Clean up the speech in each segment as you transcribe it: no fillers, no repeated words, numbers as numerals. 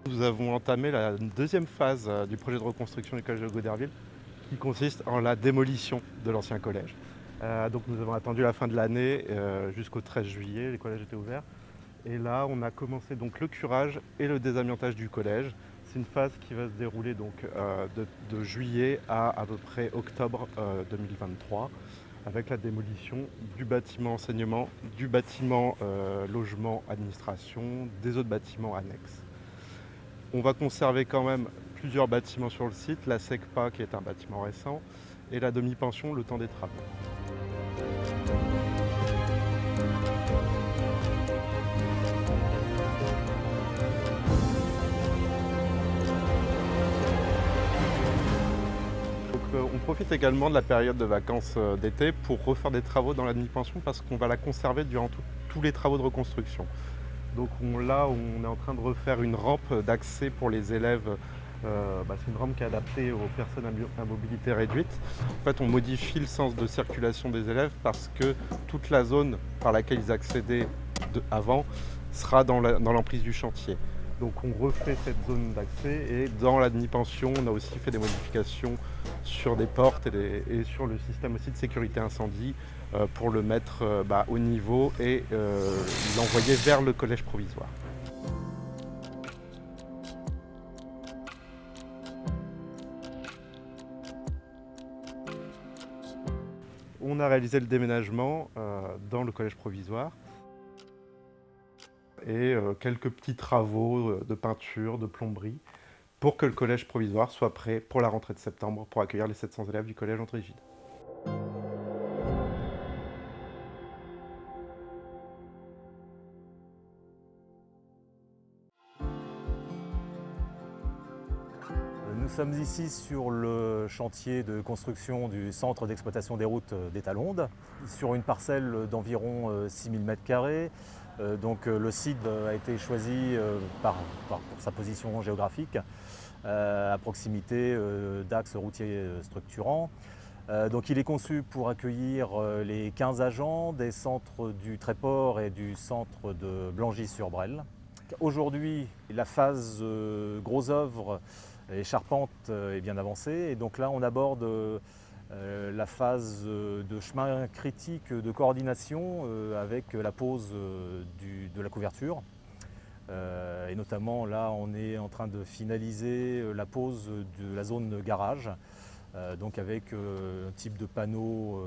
Nous avons entamé la deuxième phase du projet de reconstruction du collège de Goderville qui consiste en la démolition de l'ancien collège. Donc nous avons attendu la fin de l'année jusqu'au 13 juillet, les collèges étaient ouverts. Et là on a commencé donc le curage et le désamiantage du collège. C'est une phase qui va se dérouler donc de juillet à peu près octobre 2023 avec la démolition du bâtiment enseignement, du bâtiment logement administration, des autres bâtiments annexes. On va conserver quand même plusieurs bâtiments sur le site, la SECPA qui est un bâtiment récent et la demi-pension le temps des travaux. On profite également de la période de vacances d'été pour refaire des travaux dans la demi-pension parce qu'on va la conserver durant tous les travaux de reconstruction. Donc là, on est en train de refaire une rampe d'accès pour les élèves. C'est une rampe qui est adaptée aux personnes à mobilité réduite. En fait, on modifie le sens de circulation des élèves parce que toute la zone par laquelle ils accédaient avant sera dans l'emprise du chantier. Donc on refait cette zone d'accès et dans la demi-pension, on a aussi fait des modifications sur des portes et sur le système aussi de sécurité incendie pour le mettre au niveau et l'envoyer vers le collège provisoire. On a réalisé le déménagement dans le collège provisoire et quelques petits travaux de peinture, de plomberie pour que le collège provisoire soit prêt pour la rentrée de septembre pour accueillir les 700 élèves du collège André Gide. Nous sommes ici sur le chantier de construction du centre d'exploitation des routes d'Étalonde, sur une parcelle d'environ 6000 m². Donc le site a été choisi pour sa position géographique, à proximité d'axes routiers structurants. Donc il est conçu pour accueillir les 15 agents des centres du Tréport et du centre de Blangy-sur-Brel. Aujourd'hui, la phase gros œuvre et charpente est bien avancée et donc là on aborde la phase de chemin critique de coordination avec la pose de la couverture. Et notamment là on est en train de finaliser la pose de la zone garage. Donc avec un type de panneau,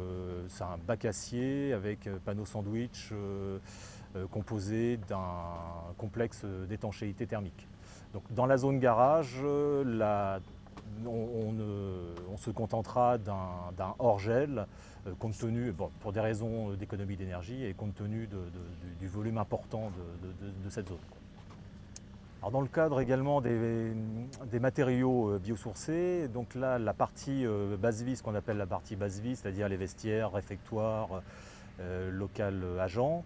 c'est un bac acier avec panneau sandwich composé d'un complexe d'étanchéité thermique. Donc dans la zone garage, on se contentera d'un hors-gel compte tenu, pour des raisons d'économie d'énergie et compte tenu du volume important de cette zone. Alors dans le cadre également des matériaux biosourcés, donc là la partie basse vie, ce qu'on appelle la partie basse vie, c'est-à-dire les vestiaires, réfectoires, local agents.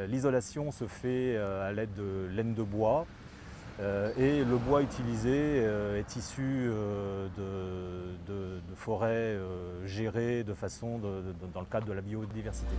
L'isolation se fait à l'aide de laine de bois et le bois utilisé est issu de forêts gérées de façon dans le cadre de la biodiversité.